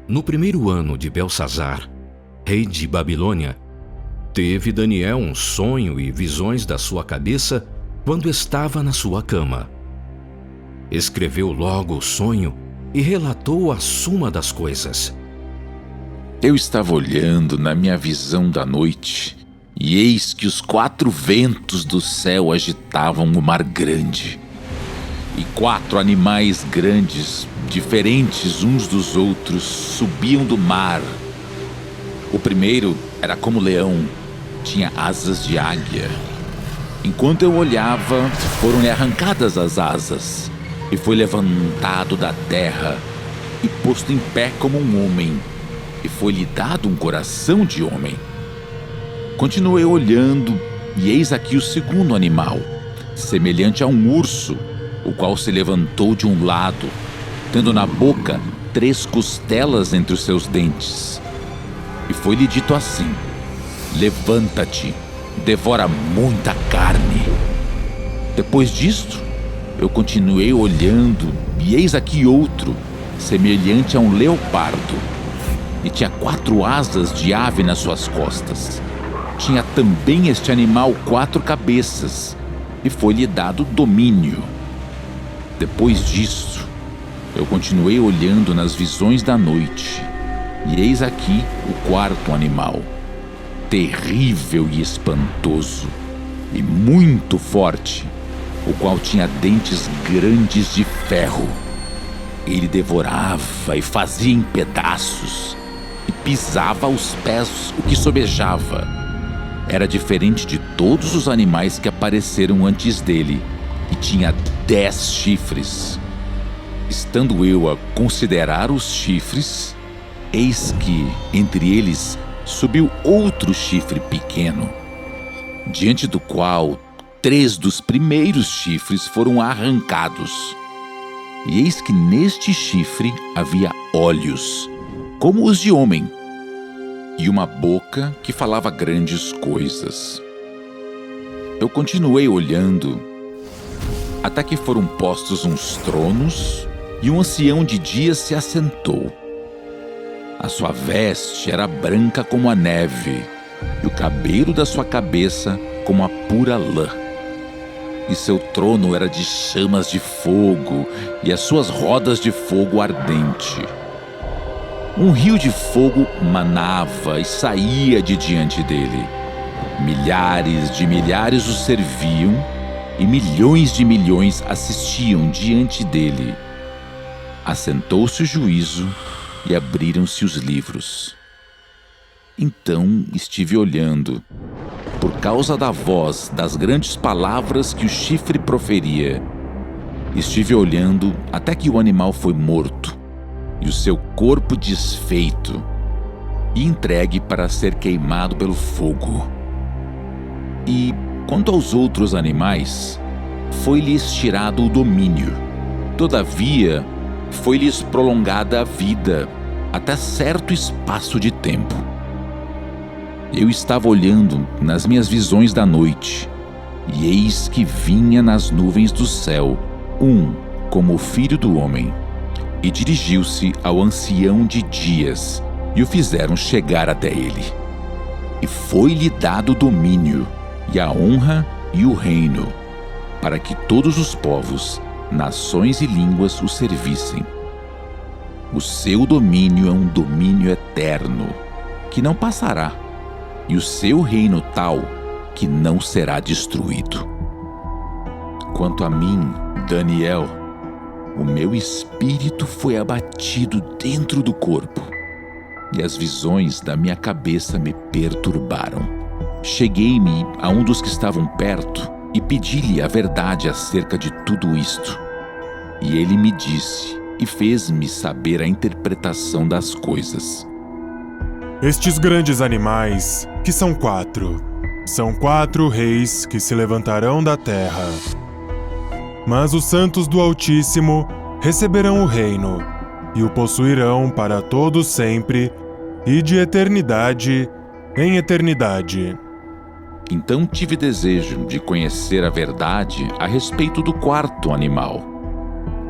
No primeiro ano de Belsazar, rei de Babilônia, teve Daniel um sonho e visões da sua cabeça quando estava na sua cama. Escreveu logo o sonho e relatou a suma das coisas. Eu estava olhando na minha visão da noite, e eis que os 4 ventos do céu agitavam o mar grande. E 4 animais grandes, diferentes uns dos outros, subiam do mar. O primeiro era como leão, tinha asas de águia. Enquanto eu olhava, foram-lhe arrancadas as asas, e foi levantado da terra, e posto em pé como um homem, e foi-lhe dado um coração de homem. Continuei olhando, e eis aqui o segundo animal, semelhante a um urso, o qual se levantou de um lado, tendo na boca 3 costelas entre os seus dentes. E foi-lhe dito assim: levanta-te, devora muita carne. Depois disto, eu continuei olhando, e eis aqui outro, semelhante a um leopardo, e tinha 4 asas de ave nas suas costas. Tinha também este animal 4 cabeças, e foi-lhe dado domínio. Depois disso, eu continuei olhando nas visões da noite, e eis aqui o 4º animal, terrível e espantoso, e muito forte, o qual tinha dentes grandes de ferro. Ele devorava e fazia em pedaços, e pisava aos pés o que sobejava. Era diferente de todos os animais que apareceram antes dele, e tinha 10 chifres. Estando eu a considerar os chifres, eis que, entre eles, subiu outro chifre pequeno, diante do qual 3 dos primeiros chifres foram arrancados. E eis que neste chifre havia olhos, como os de homem, e uma boca que falava grandes coisas. Eu continuei olhando, até que foram postos uns tronos, e um ancião de dias se assentou. A sua veste era branca como a neve, e o cabelo da sua cabeça como a pura lã. E seu trono era de chamas de fogo, e as suas rodas de fogo ardente. Um rio de fogo manava e saía de diante dele. Milhares de milhares o serviam, e milhões de milhões assistiam diante dele. Assentou-se o juízo, e abriram-se os livros. Então estive olhando, por causa da voz das grandes palavras que o chifre proferia. Estive olhando até que o animal foi morto, e o seu corpo desfeito, e entregue para ser queimado pelo fogo. E, quanto aos outros animais, foi-lhes tirado o domínio. Todavia, foi-lhes prolongada a vida, até certo espaço de tempo. Eu estava olhando nas minhas visões da noite, e eis que vinha nas nuvens do céu como o filho do homem, e dirigiu-se ao ancião de dias, e o fizeram chegar até ele. E foi-lhe dado o domínio, e a honra e o reino, para que todos os povos, nações e línguas o servissem. O seu domínio é um domínio eterno, que não passará, e o seu reino tal, que não será destruído. Quanto a mim, Daniel, o meu espírito foi abatido dentro do corpo, e as visões da minha cabeça me perturbaram. Cheguei-me a um dos que estavam perto e pedi-lhe a verdade acerca de tudo isto. E ele me disse e fez-me saber a interpretação das coisas. Estes grandes animais, que são 4, são 4 reis que se levantarão da terra. Mas os santos do Altíssimo receberão o reino, e o possuirão para todo sempre, e de eternidade em eternidade. Então tive desejo de conhecer a verdade a respeito do 4º animal,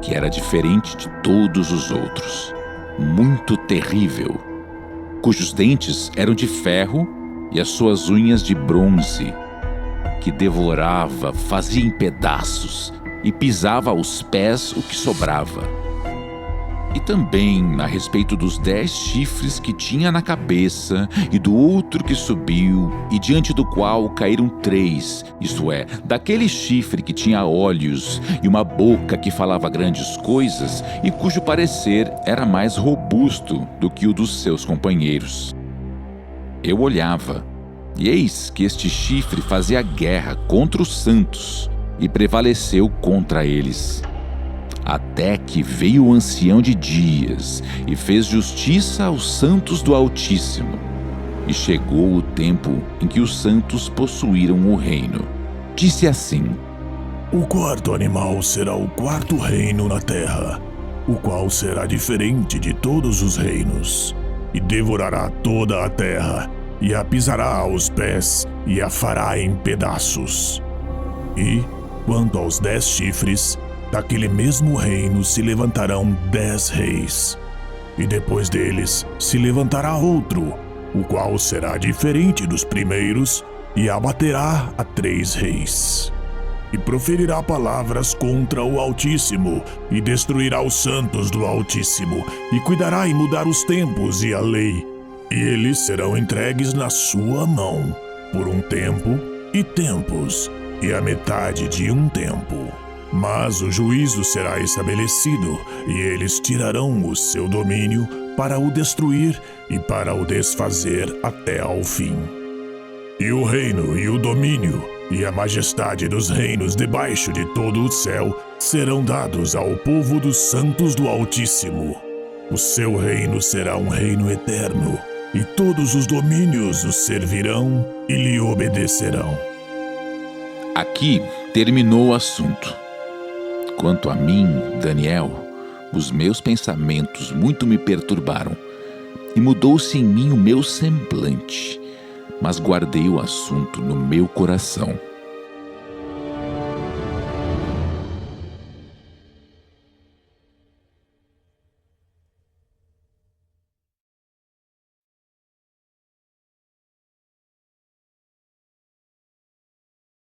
que era diferente de todos os outros. muito terrível, cujos dentes eram de ferro e as suas unhas de bronze, que devorava, fazia em pedaços e pisava aos pés o que sobrava. E também a respeito dos 10 chifres que tinha na cabeça, e do outro que subiu, e diante do qual caíram 3, isto é, daquele chifre que tinha olhos e uma boca que falava grandes coisas, e cujo parecer era mais robusto do que o dos seus companheiros. Eu olhava, e eis que este chifre fazia guerra contra os santos, e prevaleceu contra eles. Até que veio o ancião de dias e fez justiça aos santos do Altíssimo. E chegou o tempo em que os santos possuíram o reino. Disse assim: O quarto animal será o quarto reino na terra, o qual será diferente de todos os reinos, e devorará toda a terra, e a pisará aos pés, e a fará em pedaços. E, quanto aos 10 chifres, daquele mesmo reino se levantarão 10 reis, e depois deles se levantará outro, o qual será diferente dos primeiros, e abaterá a 3 reis. E proferirá palavras contra o Altíssimo, e destruirá os santos do Altíssimo, e cuidará em mudar os tempos e a lei, e eles serão entregues na sua mão, por um tempo e tempos, e a metade de um tempo. Mas o juízo será estabelecido, e eles tirarão o seu domínio para o destruir e para o desfazer até ao fim. E o reino e o domínio e a majestade dos reinos debaixo de todo o céu serão dados ao povo dos santos do Altíssimo. O seu reino será um reino eterno, e todos os domínios o servirão e lhe obedecerão. Aqui terminou o assunto. Quanto a mim, Daniel, os meus pensamentos muito me perturbaram, e mudou-se em mim o meu semblante, mas guardei o assunto no meu coração.